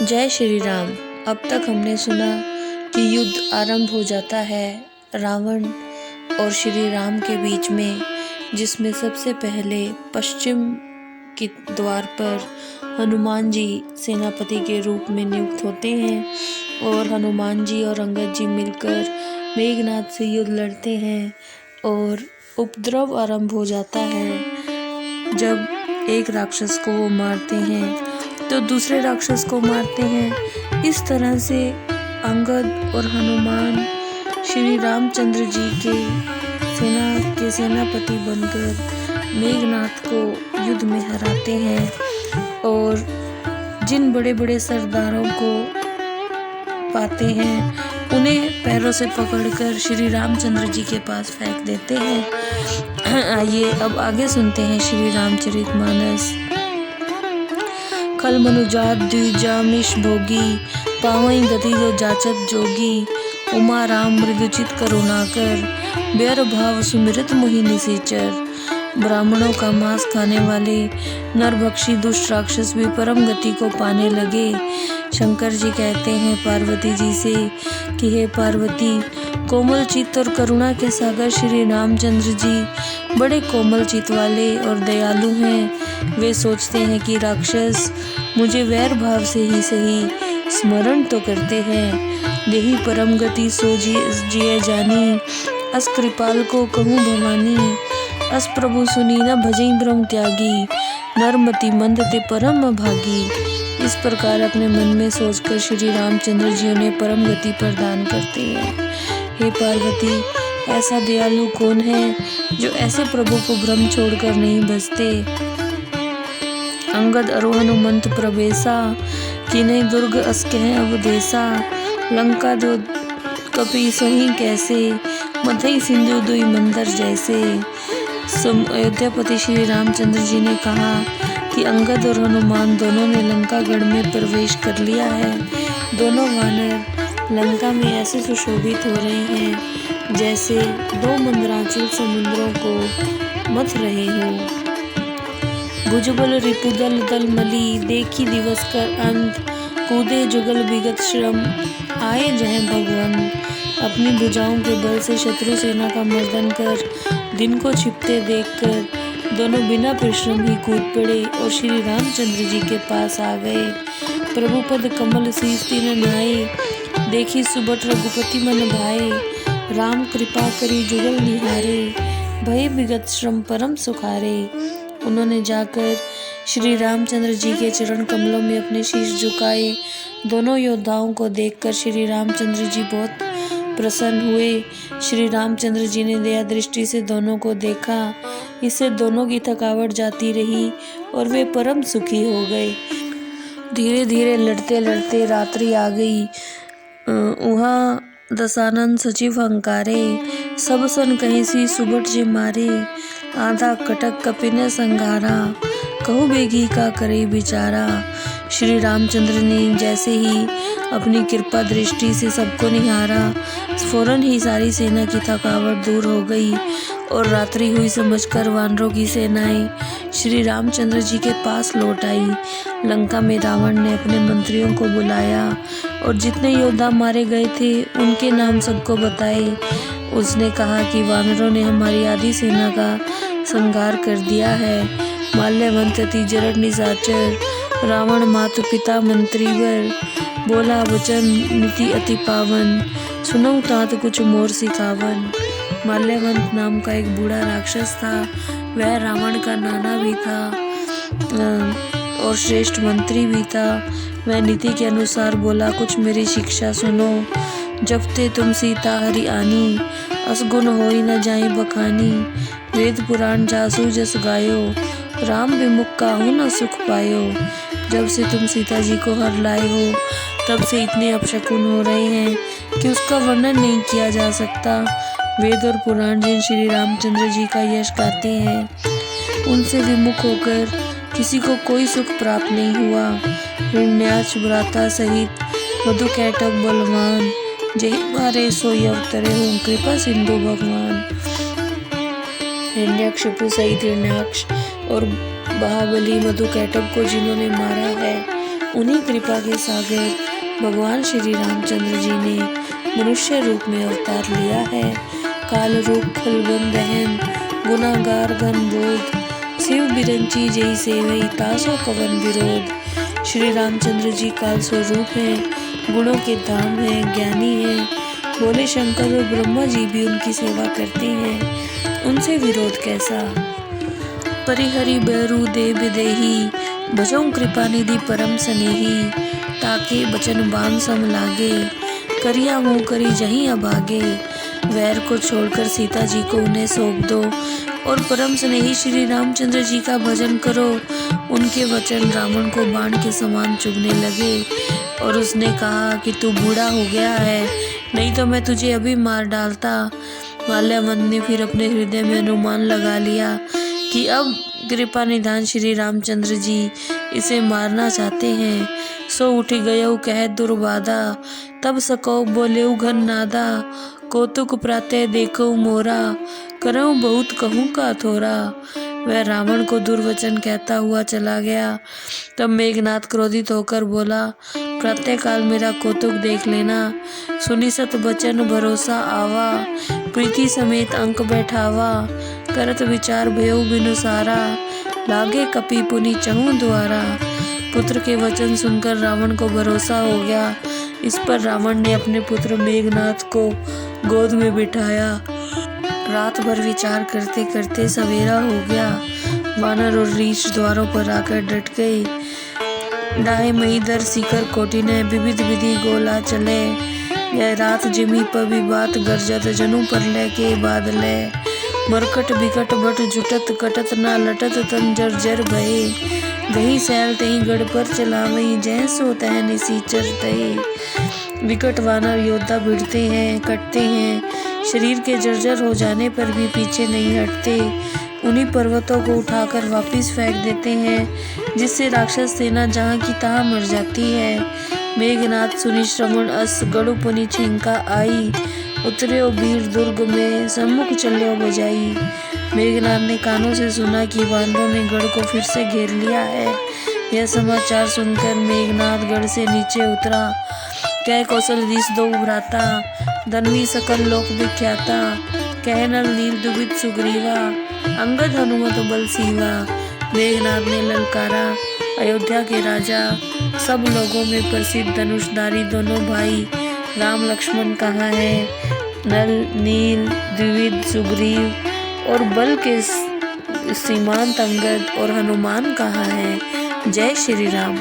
जय श्री राम। अब तक हमने सुना कि युद्ध आरंभ हो जाता है रावण और श्री राम के बीच में, जिसमें सबसे पहले पश्चिम के द्वार पर हनुमान जी सेनापति के रूप में नियुक्त होते हैं और हनुमान जी और अंगद जी मिलकर मेघनाद से युद्ध लड़ते हैं और उपद्रव आरंभ हो जाता है। जब एक राक्षस को वो मारते हैं तो दूसरे राक्षस को मारते हैं। इस तरह से अंगद और हनुमान श्री रामचंद्र जी के सेनापति बनकर मेघनाद को युद्ध में हराते हैं और जिन बड़े बड़े सरदारों को पाते हैं उन्हें पैरों से पकड़कर श्री रामचंद्र जी के पास फेंक देते हैं। आइए अब आगे सुनते हैं श्री रामचरितमानस। खल मनुजात द्विजामिष भोगी, पावई गति जो जाचत जोगी। उमा राम मृदुचित करुणाकर, बैर भाव सुमिरत मोहि निशाचर। ब्राह्मणों का मांस खाने वाले नरभक्षी दुष्ट राक्षस भी परम गति को पाने लगे। शंकर जी कहते हैं पार्वती जी से कि हे पार्वती, कोमल चित्त और करुणा के सागर श्री रामचंद्र जी बड़े कोमल चित्त वाले और दयालु हैं। वे सोचते हैं कि राक्षस मुझे वैर भाव से ही सही स्मरण तो करते हैं। यही परम गति सो जिए जानी, अस कृपाल को कहूँ भवानी। अस प्रभु सुनी न भजई ब्रह्म त्यागी, नरमति मंद ते परम भागी। इस प्रकार अपने मन में सोचकर श्री रामचंद्र जी उन्हें परम गति प्रदान करते हैं। हे पार्वती, ऐसा दयालु कौन है जो ऐसे प्रभु को भ्रम छोड़कर नहीं बसते। अंगद अरु हनुमंत प्रवेशा, कि नहीं दुर्ग अस कह अवदेशा। लंका जो कपि सही कैसे, मथई सिंधु दुई मंदर जैसे। अयोध्यापति श्री रामचंद्र जी ने कहा कि अंगद और हनुमान दोनों ने लंकागढ़ में प्रवेश कर लिया है। दोनों वानर लंका में ऐसे सुशोभित हो रहे हैं जैसे दो मंदराचल समुद्रों को मथ रहे हो। भुजबल रिपुदल दल मली, देखी दिवस कर अंत। कूदे जुगल विगत श्रम, आए जय भगवान। अपनी भुजाओं के बल से शत्रु सेना का मर्दन कर दिन को छिपते देखकर दोनों बिना परिश्रम ही कूद पड़े और श्री रामचंद्र जी के पास आ गए। प्रभु पद कमल शीस तिन नाए, देखी सुबट रघुपति मन भाए। राम कृपा करी जुगल निहारे, भय विगत श्रम परम सुखारे। उन्होंने जाकर श्री रामचंद्र जी के चरण कमलों में अपने शीश झुकाए। दोनों योद्धाओं को देखकर श्री रामचंद्र जी बहुत प्रसन्न हुए। श्री रामचंद्र जी ने दया दृष्टि से दोनों को देखा। इससे दोनों की थकावट जाती रही और वे परम सुखी हो गए। धीरे धीरे लड़ते लड़ते रात्रि आ गई। वहाँ दशानन सचिव हंकारे, सब सन कहीं सी सुबट जे मारे। आधा कटक कपिन संघारा, कहु बेगी का करे बिचारा। श्री रामचंद्र ने जैसे ही अपनी कृपा दृष्टि से सबको निहारा, फौरन ही सारी सेना की थकावट दूर हो गई और रात्रि हुई समझकर वानरों की सेनाएं श्री रामचंद्र जी के पास लौट आई। लंका में रावण ने अपने मंत्रियों को बुलाया और जितने योद्धा मारे गए थे उनके नाम सबको बताए। उसने कहा कि वानरों ने हमारी आधी सेना का संहार कर दिया है। माल्यवंत अति जरठ निशाचर, रावण मातु पिता मंत्रीवर। बोला वचन नीति अति पावन, सुनऊ तात कुछ मोर सिखावन। माल्यवंत नाम का एक बूढ़ा राक्षस था। वह रावण का नाना भी था और श्रेष्ठ मंत्री भी था। वह नीति के अनुसार बोला, कुछ मेरी शिक्षा सुनो। जब ते तुम सीता हरि आनी, असगुन होई न जाई बखानी। वेद पुराण जासु जस गायो, राम विमुख काहू न सुख पायो। जब से तुम सीता जी को हर लाए हो तब से इतने अपशकुन हो रहे हैं कि उसका वर्णन नहीं किया जा सकता। वेद और पुराण जिन श्री रामचंद्र जी का यश गाते हैं उनसे विमुख होकर किसी को कोई सुख प्राप्त नहीं हुआ। हिरण्याक्ष भ्राता सहित मधुकैटभ बलवान, जय मारे सोई अवतरे हूँ कृपा सिंधु भगवान। हिरण्यकशिपु सहित हिरण्याक्ष और महाबली मधुकैटभ को जिन्होंने मारा है उन्हीं कृपा के सागर भगवान श्री रामचंद्र जी ने मनुष्य रूप में अवतार लिया है। काल रूप खलबन दहन गुनागार घन बोध, शिव बिरंची जय सेवई तासो कवन विरोध। श्री रामचंद्र जी काल स्वरूप हैं, गुणों के धाम हैं, ज्ञानी हैं। भोले शंकर और ब्रह्मा जी भी उनकी सेवा करते हैं, उनसे विरोध कैसा। परिहरि बैरु देव देही, भजौ कृपा निधि परम स्नेही। ताके बचन बान सम लागे, करिया मुँह करी जहीं अभागे। वैर को छोड़कर सीता जी को उन्हें सौंप दो और परम स्नेही श्री रामचंद्र जी का भजन करो। उनके वचन रावण को बाण के समान चुभने लगे और उसने कहा कि तू बूढ़ा हो गया है, नहीं तो मैं तुझे अभी मार डालता। माल्यावन ने फिर अपने हृदय में अनुमान लगा लिया कि अब कृपा निधान श्री रामचंद्र जी इसे मारना चाहते हैं। सो उठी गयऊ कह दुर्बाधा, तब सको बोलेऊ घन नादा। कौतुक प्रातः देखो मोरा, करऊं बहुत कहूँ का थोरा। वह रावण को दुर्वचन कहता हुआ चला गया। तब मेघनाथ क्रोधित होकर बोला, प्रातः काल मेरा कौतुक देख लेना। सुनी सत बचन भरोसा आवा, प्रीति समेत अंक बैठावा। करत विचार भयउ बिनु सारा, लागे कपि पुनि चहूँ द्वारा। पुत्र के वचन सुनकर रावण को भरोसा हो गया। इस पर रावण ने अपने पुत्र मेघनाथ को गोद में बिठाया। रात भर विचार करते करते सवेरा हो गया। वानर और रीछ द्वारों पर आकर डट गए। डाहे महीधर सीकर कोटि ने विविध विधि गोला चले। यह रात जिमी पर विवात गरजत, जनु पर ले के बादले। मरकट बिकट बट जुटत, कटत ना लटत तन जर्जर भये। गही सैल तही गढ़ पर चलावई, जैसो तह निसीचर तये। विकट वानर योद्धा भिड़ते हैं, कटते हैं, शरीर के जर्जर हो जाने पर भी पीछे नहीं हटते। उन्हीं पर्वतों को उठाकर वापस फेंक देते हैं, जिससे राक्षस सेना जहाँ की तहाँ मर जाती है। मेघनाथ सुनि श्रवण अस, गढ़ु पुनि छिंका आई। उतर्यो वीर दुर्ग में, सम्मुख चल्यो बजाई। मेघनाथ ने कानों से सुना कि वानरों ने गढ़ को फिर से घेर लिया है। यह समाचार सुनकर मेघनाथ गढ़ से नीचे उतरा। कह कौशल दिस दो भ्राता, धन्वी सकल लोक विख्याता। कह नल नील दुबित सुग्रीवा, अंगद हनुमत बल सीवा। मेघनाथ ने ललकारा, अयोध्या के राजा, सब लोगों में प्रसिद्ध धनुषधारी दोनों भाई राम लक्ष्मण कहाँ है। नल नील द्विविद सुग्रीव और बल के सीमांत अंगद और हनुमान कहाँ है। जय श्री राम।